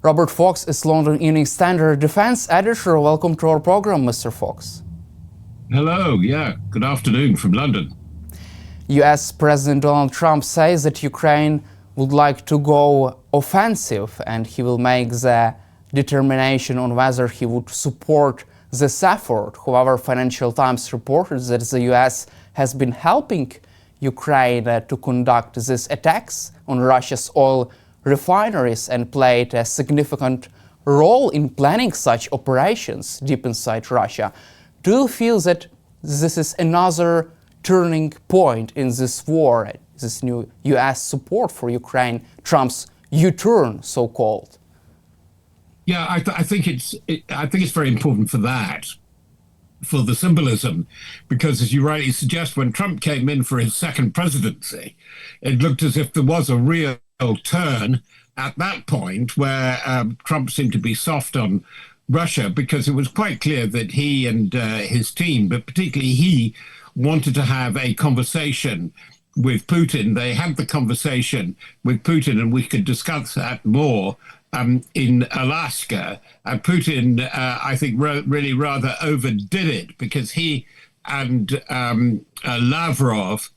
Robert Fox is London Evening Standard defense editor. Welcome to our program, Mr. Fox. Hello, good afternoon from London. US President Donald Trump says that Ukraine would like to go offensive, and he will make the determination on whether he would support this effort. However, Financial Times reported that the US has been helping Ukraine to conduct these attacks on Russia's oil refineries and played a significant role in planning such operations deep inside Russia. Do you feel that this is another turning point in this war, this new US support for Ukraine, Trump's U-turn, so-called? Yeah, I think it's very important for that, for the symbolism, because as you rightly suggest, when Trump came in for his second presidency, it looked as if there was a real turn at that point where Trump seemed to be soft on Russia, because it was quite clear that he and his team, but particularly he, wanted to have a conversation with Putin. They had the conversation with Putin, and we could discuss that more in Alaska. Putin, I think, really rather overdid it, because he and Lavrov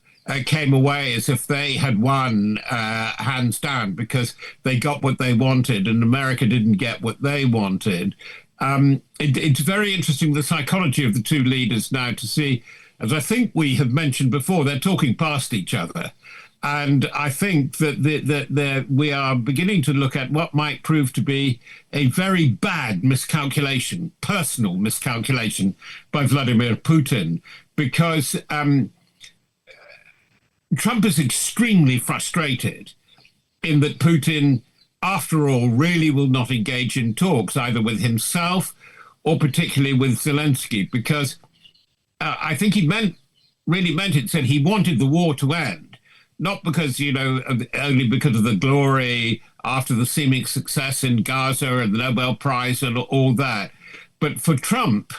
came away as if they had won hands down, because they got what they wanted and America didn't get what they wanted. It's very interesting, the psychology of the two leaders now, to see, as I think we have mentioned before, they're talking past each other. And I think that we are beginning to look at what might prove to be a very bad miscalculation, personal miscalculation by Vladimir Putin, because Trump is extremely frustrated in that Putin, after all, really will not engage in talks, either with himself or particularly with Zelensky, because I think he really meant it, said he wanted the war to end, not because, only because of the glory after the seeming success in Gaza and the Nobel Prize and all that. But for Trump,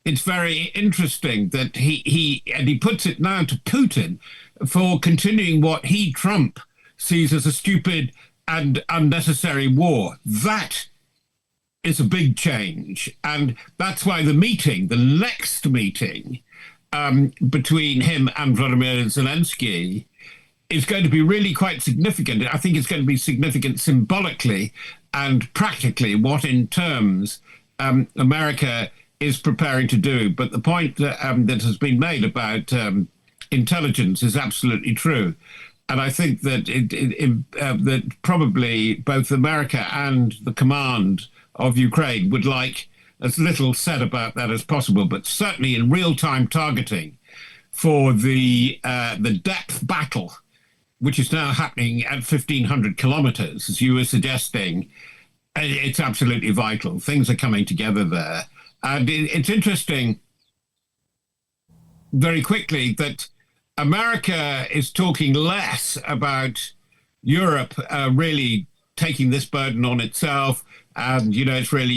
it's very interesting that he puts it now to Putin for continuing what Trump, sees as a stupid and unnecessary war. That is a big change. And that's why the next meeting between him and Vladimir Zelensky is going to be really quite significant. I think it's going to be significant symbolically and practically, what in terms America is preparing to do. But the point that has been made about intelligence is absolutely true. And I think that that probably both America and the command of Ukraine would like as little said about that as possible, but certainly in real-time targeting for the depth battle, which is now happening at 1,500 kilometers, as you were suggesting, it's absolutely vital. Things are coming together there. And it's interesting, very quickly, that America is talking less about Europe really taking this burden on itself. And, it's really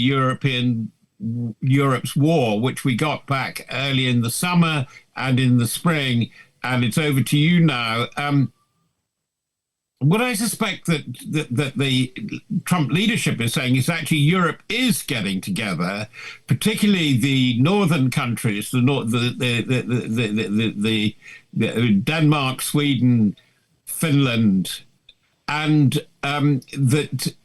Europe's war, which we got back early in the summer and in the spring, and it's over to you now. What I suspect that the Trump leadership is saying is actually Europe is getting together, particularly the northern countries, the Denmark, Sweden, Finland, and that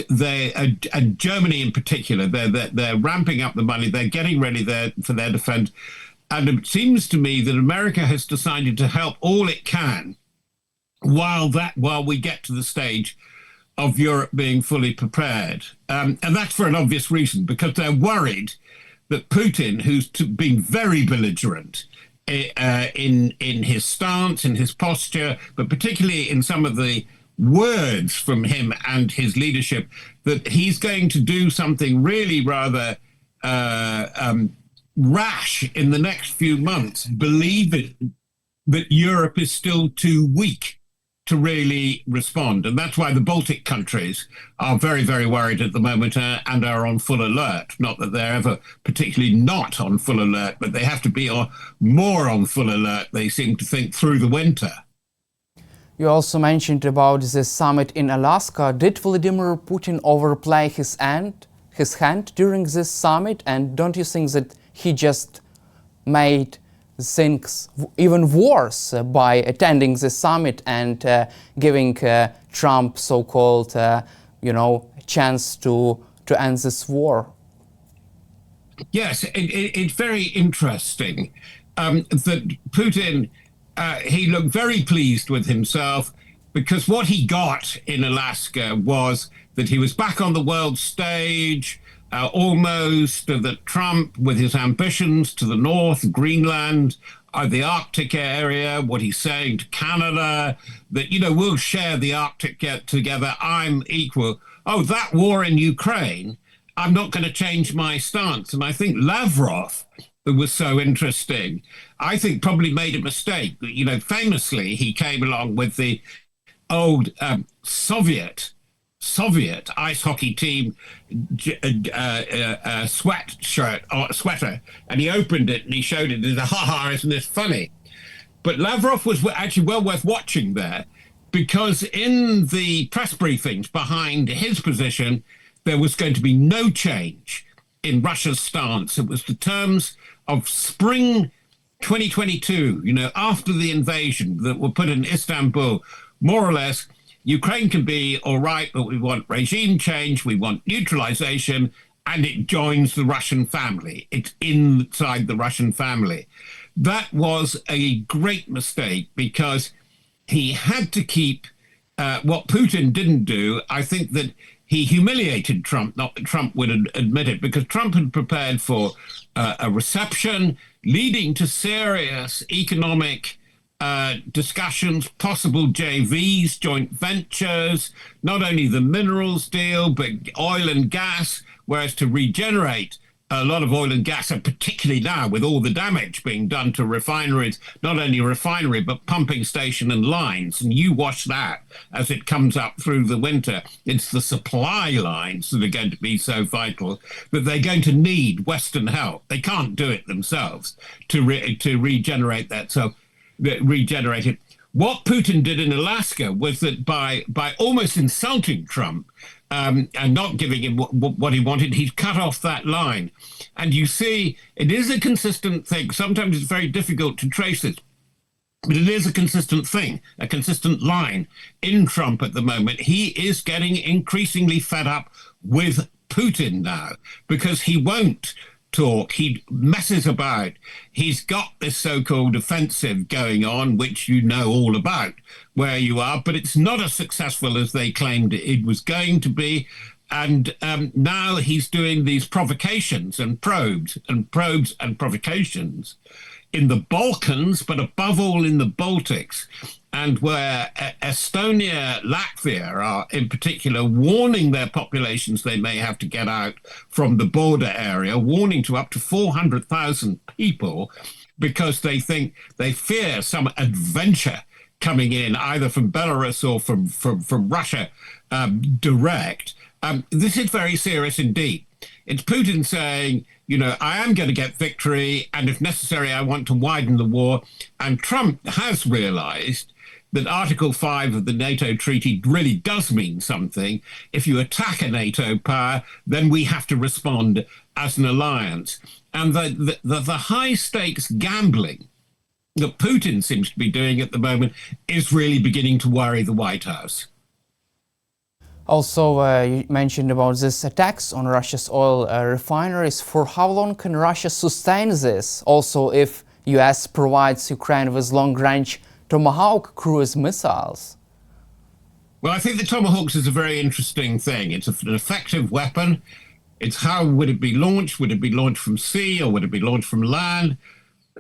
they and Germany in particular, they're ramping up the money, they're getting ready for their defense, and it seems to me that America has decided to help all it can while we get to the stage of Europe being fully prepared. And that's for an obvious reason, because they're worried that Putin, who's been very belligerent in his stance, in his posture, but particularly in some of the words from him and his leadership, that he's going to do something really rather rash in the next few months, believing that Europe is still too weak to really respond. And that's why the Baltic countries are very, very worried at the moment and are on full alert. Not that they're ever particularly not on full alert, but they have to be more on full alert, they seem to think, through the winter. You also mentioned about the summit in Alaska. Did Vladimir Putin overplay his hand during this summit? And don't you think that he just made things even worse by attending the summit and giving Trump so-called, chance to end this war? Yes, it's very interesting that Putin, he looked very pleased with himself because what he got in Alaska was that he was back on the world stage, almost that Trump, with his ambitions to the north, Greenland, the Arctic area, what he's saying to Canada, that, we'll share the Arctic together, I'm equal. Oh, that war in Ukraine, I'm not going to change my stance. And I think Lavrov, who was so interesting, I think probably made a mistake. Famously, he came along with the old Soviet ice hockey team sweater, and he opened it and he showed it as isn't this funny? But Lavrov was actually well worth watching there, because in the press briefings behind his position, there was going to be no change in Russia's stance. It was the terms of spring 2022, after the invasion that were put in Istanbul, more or less, Ukraine can be all right, but we want regime change, we want neutralization, and it joins the Russian family. It's inside the Russian family. That was a great mistake because he had to keep what Putin didn't do. I think that he humiliated Trump, not that Trump would admit it, because Trump had prepared for a reception leading to serious economic discussions, possible JVs, joint ventures, not only the minerals deal, but oil and gas, whereas to regenerate a lot of oil and gas, and particularly now with all the damage being done to refineries, not only refinery, but pumping station and lines. And you watch that as it comes up through the winter. It's the supply lines that are going to be so vital that they're going to need Western help. They can't do it themselves to regenerate that. So regenerate it. What Putin did in Alaska was that by almost insulting Trump and not giving him what he wanted, he cut off that line. And you see, it is a consistent thing. Sometimes it's very difficult to trace it, but it is a consistent thing, a consistent line in Trump at the moment. He is getting increasingly fed up with Putin now because he won't talk. He messes about. He's got this so-called offensive going on, which you know all about where you are, but it's not as successful as they claimed it was going to be. And now he's doing these provocations and probes and provocations in the Balkans, but above all in the Baltics, and where Estonia, Latvia are in particular warning their populations they may have to get out from the border area, warning to up to 400,000 people because they fear some adventure coming in either from Belarus or from Russia direct. This is very serious indeed. It's Putin saying, I am going to get victory, and if necessary, I want to widen the war. And Trump has realized that Article 5 of the NATO treaty really does mean something. If you attack a NATO power, then we have to respond as an alliance. And the high-stakes gambling that Putin seems to be doing at the moment is really beginning to worry the White House. Also, you mentioned about these attacks on Russia's oil refineries. For how long can Russia sustain this? Also, if US provides Ukraine with long-range Tomahawk cruise missiles? Well, I think the Tomahawks is a very interesting thing. It's an effective weapon. It's how would it be launched? Would it be launched from sea or would it be launched from land?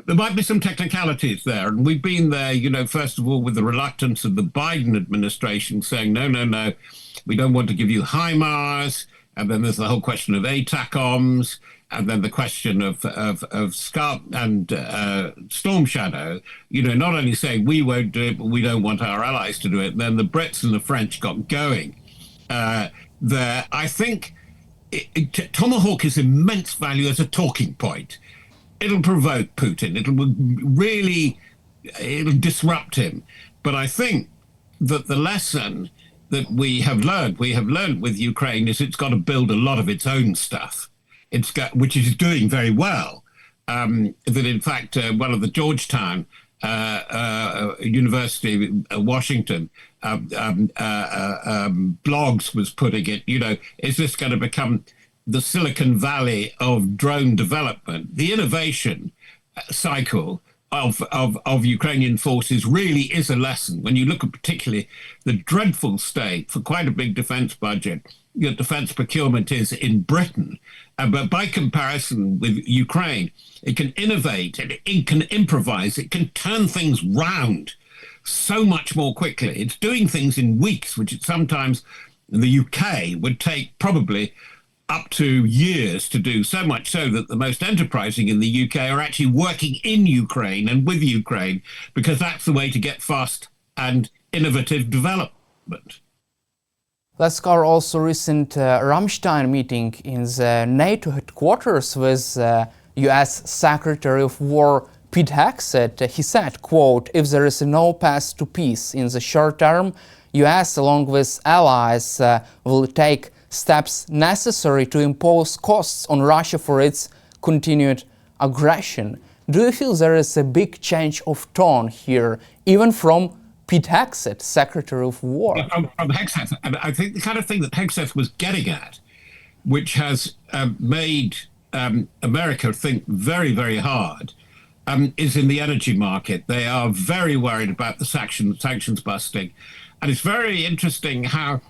There might be some technicalities there. And we've been there, first of all, with the reluctance of the Biden administration saying, no, we don't want to give you HIMARS. And then there's the whole question of ATACMS. And then the question of Scarp and Storm Shadow, not only saying we won't do it, but we don't want our allies to do it. And then the Brits and the French got going there. I think Tomahawk is immense value as a talking point. It'll provoke Putin. It'll disrupt him. But I think that the lesson that we have learned with Ukraine is it's got to build a lot of its own stuff. Which it is doing very well. That in fact, one of the Georgetown University, Washington, blogs was putting it, is this going to become the Silicon Valley of drone development? The innovation cycle of Ukrainian forces really is a lesson. When you look at particularly the dreadful state for quite a big defense budget, your defense procurement is in Britain. But by comparison with Ukraine, it can innovate, it can improvise, it can turn things round so much more quickly. It's doing things in weeks, which it sometimes the UK would take probably up to years to do, so much so that the most enterprising in the UK are actually working in Ukraine and with Ukraine, because that's the way to get fast and innovative development. Let's cover also recent Ramstein meeting in the NATO headquarters with US Secretary of War Pete Hegseth. He said, quote, "If there is no path to peace in the short term, US along with allies will take steps necessary to impose costs on Russia for its continued aggression." Do you feel there is a big change of tone here, even from Pete Hegseth, Secretary of War? From Hegseth, and I think the kind of thing that Hegseth was getting at, which has made America think very, very hard, is in the energy market. They are very worried about the sanctions busting. And it's very interesting how,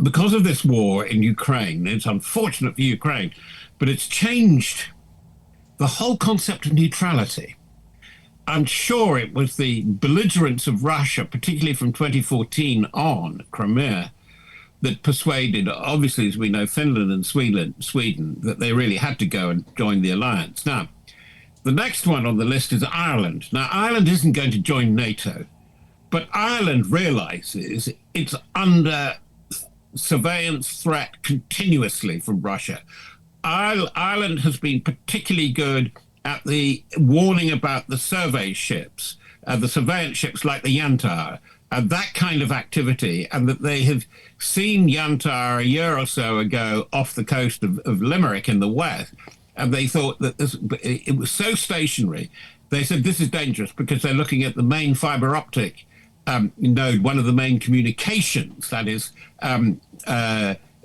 because of this war in Ukraine, it's unfortunate for Ukraine, but it's changed the whole concept of neutrality. I'm sure it was the belligerence of Russia, particularly from 2014 on, Crimea, that persuaded, obviously, as we know, Finland and Sweden, that they really had to go and join the alliance. Now, the next one on the list is Ireland. Now, Ireland isn't going to join NATO, but Ireland realizes it's under surveillance threat continuously from Russia. Ireland has been particularly good at the warning about the survey ships, the surveillance ships like the Yantar, that kind of activity, and that they have seen Yantar a year or so ago off the coast of Limerick in the west, and they thought that it was so stationary. They said this is dangerous because they're looking at the main fiber optic node, one of the main communications, that is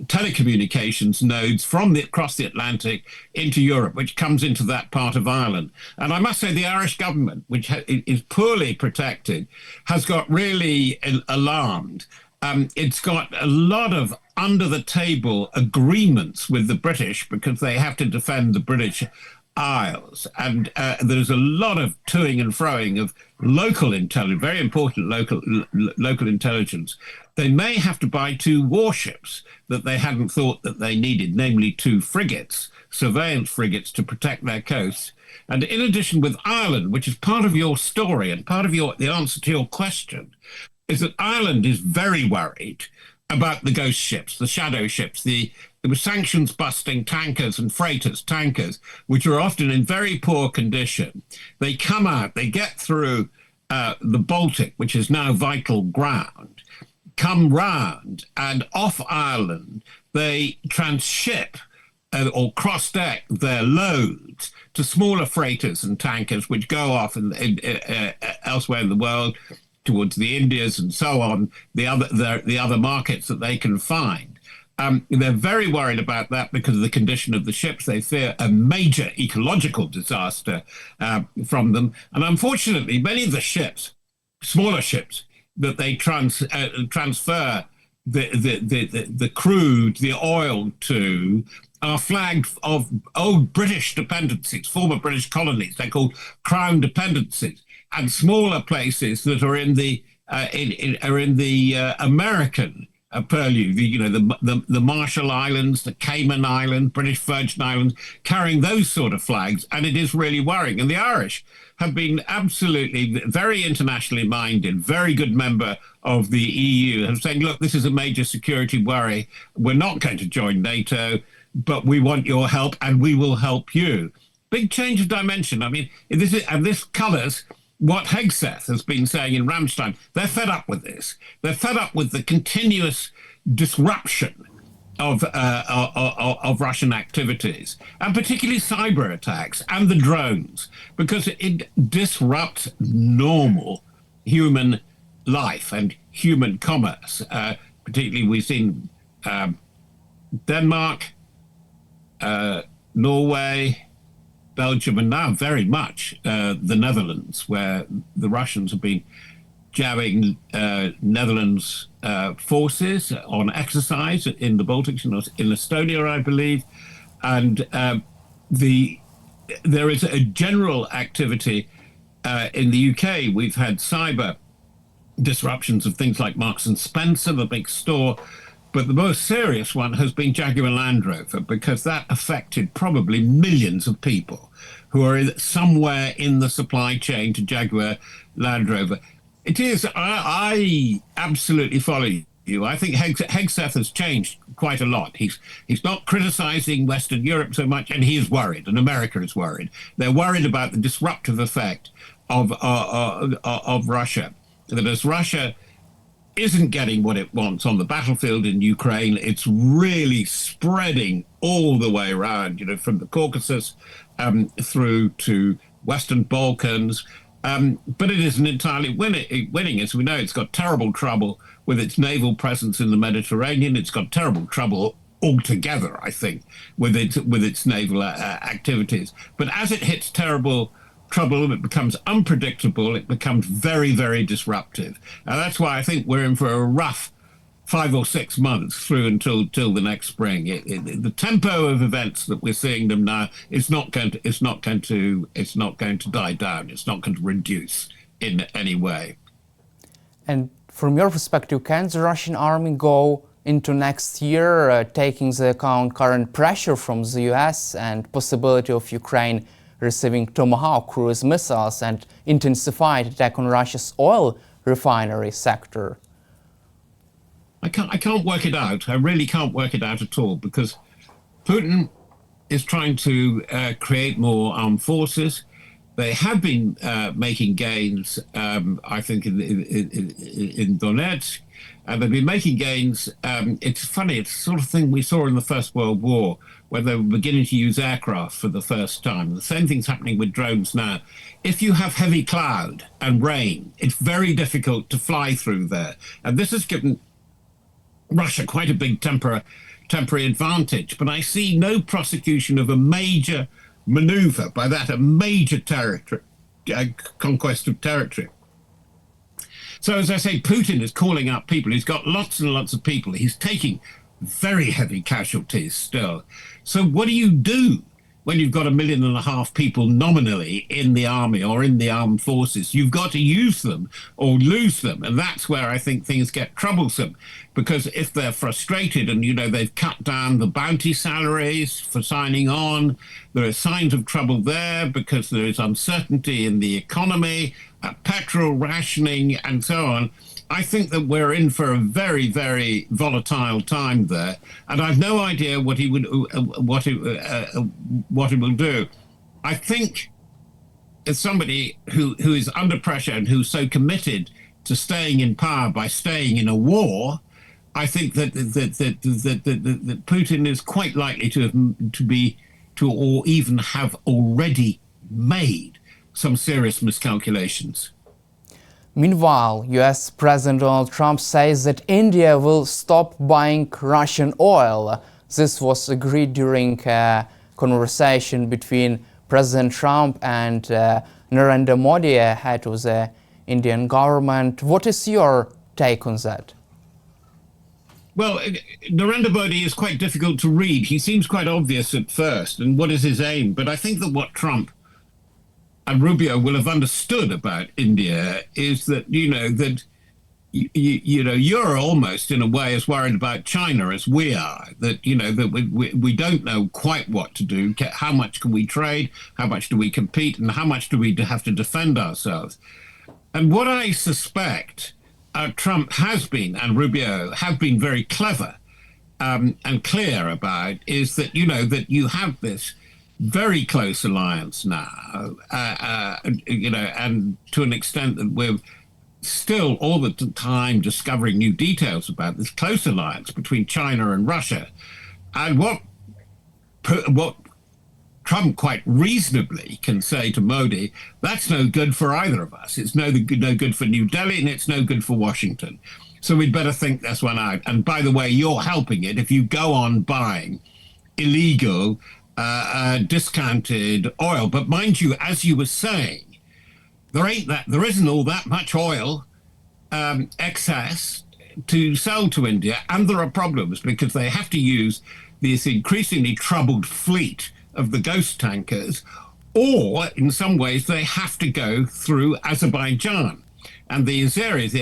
telecommunications nodes from across the Atlantic into Europe, which comes into that part of Ireland. And I must say the Irish government, which is poorly protected, has got really alarmed. It's got a lot of under-the-table agreements with the British because they have to defend the British Isles. And there's a lot of toing and froing of local intelligence, very important local intelligence. They may have to buy 2 warships that they hadn't thought that they needed, namely 2 frigates, surveillance frigates, to protect their coasts. And in addition, with Ireland, which is part of your story and part of the answer to your question, is that Ireland is very worried about the ghost ships, the shadow ships, the sanctions-busting tankers and freighters, tankers, which are often in very poor condition. They come out, they get through the Baltic, which is now vital ground, come round, and off Ireland, they transship or cross-deck their loads to smaller freighters and tankers, which go off elsewhere in the world, towards the Indias and so on, the other markets that they can find. They're very worried about that because of the condition of the ships. They fear a major ecological disaster from them. And unfortunately, many of the ships, smaller ships, that they transfer the crude, the oil to, are flagged of old British dependencies, former British colonies. They're called crown dependencies, and smaller places that are in the American purview, the Marshall Islands, the Cayman Islands, British Virgin Islands, carrying those sort of flags, and it is really worrying. And the Irish have been absolutely very internationally minded, very good member of the EU, have saying, look, this is a major security worry. We're not going to join NATO, but we want your help, and we will help you. Big change of dimension. I mean, this colours what Hegseth has been saying in Ramstein. They're fed up with this. They're fed up with the continuous disruption of Russian activities, and particularly cyber attacks and the drones, because it disrupts normal human life and human commerce. Particularly, we've seen Denmark, Norway, Belgium, and now very much the Netherlands, where the Russians have been jabbing Netherlands forces on exercise in the Baltics, in Estonia, I believe. And there is a general activity in the UK. We've had cyber disruptions of things like Marks and Spencer, the big store. But the most serious one has been Jaguar Land Rover, because that affected probably millions of people who are somewhere in the supply chain to Jaguar Land Rover. It is, I absolutely follow you. I think Hegseth has changed quite a lot. He's not criticizing Western Europe so much, and he is worried, and America is worried. They're worried about the disruptive effect of Russia. That as Russia isn't getting what it wants on the battlefield in Ukraine, it's really spreading all the way around, from the Caucasus through to Western Balkans. But it isn't entirely winning. As we know, it's got terrible trouble with its naval presence in the Mediterranean. It's got terrible trouble altogether, I think, with its naval activities. But as it hits terrible trouble, it becomes unpredictable, it becomes very, very disruptive. And that's why I think we're in for a rough 5 or 6 months through until the next spring. The tempo of events that we're seeing them now is not going to die down. It's not going to reduce in any way. And from your perspective, can the Russian army go into next year, taking into account current pressure from the US and possibility of Ukraine receiving Tomahawk cruise missiles and intensified attack on Russia's oil refinery sector? I can't work it out. I really can't work it out at all, because Putin is trying to create more armed forces. They have been making gains, I think, in Donetsk, and they've been making gains. It's funny, it's the sort of thing we saw in the First World War, where they were beginning to use aircraft for the first time. The same thing's happening with drones now. If you have heavy cloud and rain, it's very difficult to fly through there. And this has given Russia quite a big temporary advantage. But I see no prosecution of a major maneuver, by that a major territory, conquest of territory. So as I say, Putin is calling up people. He's got lots and lots of people. He's taking very heavy casualties still. So what do you do when you've got 1.5 million people nominally in the army or in the armed forces? You've got to use them or lose them. And that's where I think things get troublesome, because if they're frustrated and, they've cut down the bounty salaries for signing on, there are signs of trouble there because there is uncertainty in the economy, petrol rationing and so on. I think that we're in for a very, very volatile time there, and I've no idea what he will do. I think as somebody who is under pressure and who's so committed to staying in power by staying in a war, I think that Putin is quite likely to or even have already made some serious miscalculations. Meanwhile, US President Donald Trump says that India will stop buying Russian oil. This was agreed during a conversation between President Trump and Narendra Modi, head of the Indian government. What is your take on that? Well, Narendra Modi is quite difficult to read. He seems quite obvious at first, and what is his aim? But I think that what Trump and Rubio will have understood about India is that, you're almost in a way as worried about China as we are, that, that we don't know quite what to do. How much can we trade? How much do we compete? And how much do we have to defend ourselves? And what I suspect Trump has been, and Rubio have been very clever and clear about, is that, that you have this very close alliance now, and to an extent that we're still all the time discovering new details about this close alliance between China and Russia. And what Trump quite reasonably can say to Modi, that's no good for either of us. It's no good for New Delhi and it's no good for Washington. So we'd better think this one out. And by the way, you're helping it if you go on buying illegal, discounted oil. But mind you, as you were saying, there isn't all that much oil excess to sell to India, and there are problems because they have to use this increasingly troubled fleet of the ghost tankers, or in some ways they have to go through Azerbaijan. And the Azeris,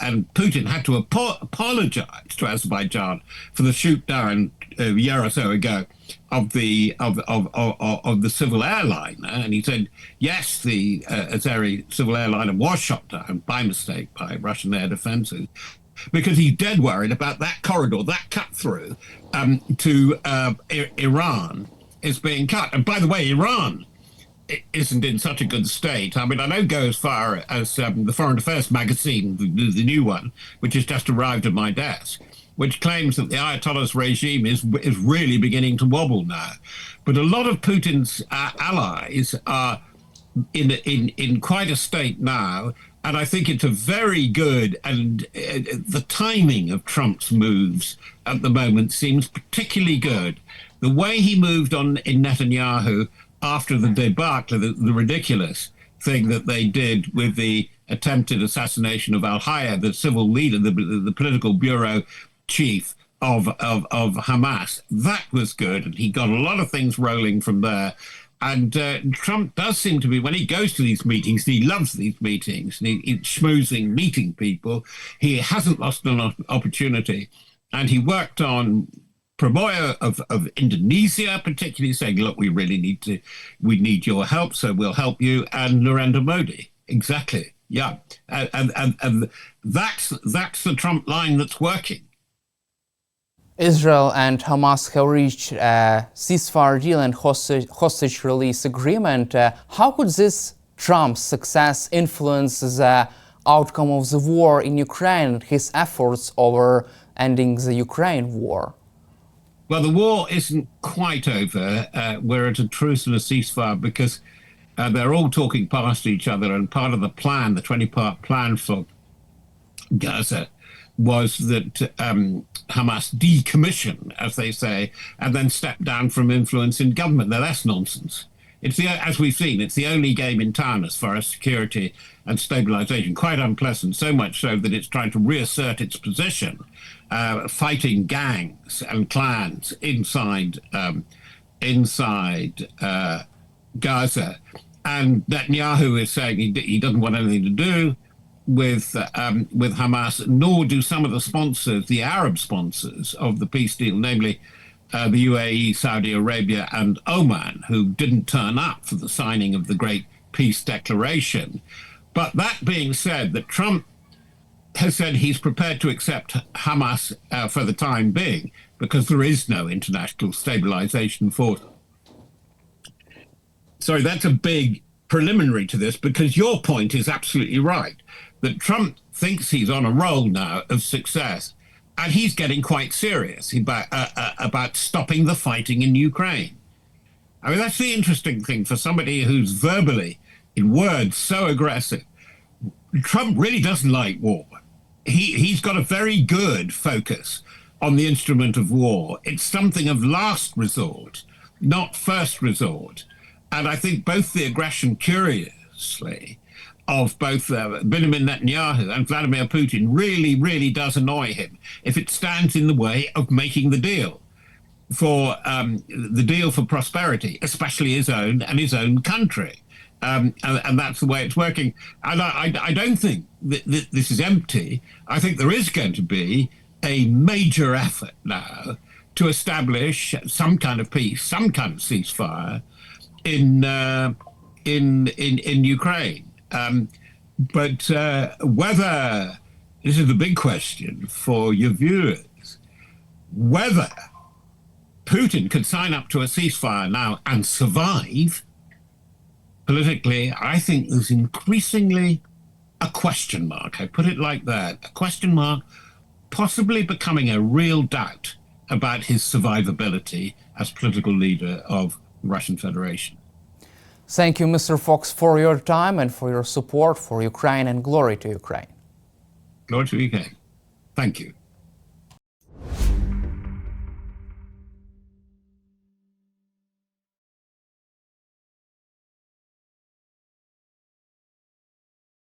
and Putin had to apologize to Azerbaijan for the shoot down a year or so ago of the civil airliner, and he said yes, the Azeri civil airliner was shot down by mistake by Russian air defenses, because he's dead worried about that corridor, that cut through to Iran is being cut. And by the way, Iran isn't in such a good state. I mean, I don't go as far as the Foreign Affairs magazine, the new one, which has just arrived at my desk, which claims that the Ayatollah's regime is really beginning to wobble now. But a lot of Putin's allies are in quite a state now, and I think it's a very good, and the timing of Trump's moves at the moment seems particularly good. The way he moved on in Netanyahu after the debacle, the ridiculous thing that they did with the attempted assassination of al-Hayya, the civil leader, the political bureau chief of Hamas, that was good, and he got a lot of things rolling from there. And Trump does seem to be, when he goes to these meetings, he loves these meetings, and he's schmoozing, meeting people. He hasn't lost an opportunity. And he worked on Prabowo of Indonesia, particularly saying, look, we need your help, so we'll help you. And Narendra Modi, exactly, yeah. And that's the Trump line that's working. Israel and Hamas have reached a ceasefire deal and hostage release agreement. How could this Trump's success influence the outcome of the war in Ukraine and his efforts over ending the Ukraine war? Well, the war isn't quite over. We're at a truce and a ceasefire because they're all talking past each other, and part of the plan, the 20-part plan for Gaza, was that Hamas decommission, as they say, and then step down from influence in government. Now, that's nonsense. As we've seen, it's the only game in town as far as security and stabilization. Quite unpleasant, so much so that it's trying to reassert its position, fighting gangs and clans inside Gaza. And Netanyahu is saying he doesn't want anything to do with Hamas, nor do some of the sponsors, the Arab sponsors of the peace deal, namely the UAE, Saudi Arabia, and Oman, who didn't turn up for the signing of the Great Peace Declaration. But that being said, that Trump has said he's prepared to accept Hamas for the time being, because there is no international stabilization force. Sorry, that's a big preliminary to this, because your point is absolutely right, that Trump thinks he's on a roll now of success, and he's getting quite serious about stopping the fighting in Ukraine. I mean, that's the interesting thing for somebody who's verbally, in words, so aggressive. Trump really doesn't like war. He's got a very good focus on the instrument of war. It's something of last resort, not first resort. And I think both the aggression, curiously, of both Benjamin Netanyahu and Vladimir Putin really, really does annoy him if it stands in the way of making the deal for prosperity, especially his own country. And that's the way it's working. And I don't think that this is empty. I think there is going to be a major effort now to establish some kind of peace, some kind of ceasefire in Ukraine. But whether, this is the big question for your viewers, whether Putin could sign up to a ceasefire now and survive, politically, I think there's increasingly a question mark. I put it like that, a question mark, possibly becoming a real doubt about his survivability as political leader of the Russian Federation. Thank you, Mr. Fox, for your time and for your support for Ukraine, and glory to Ukraine. Glory to Ukraine. Thank you.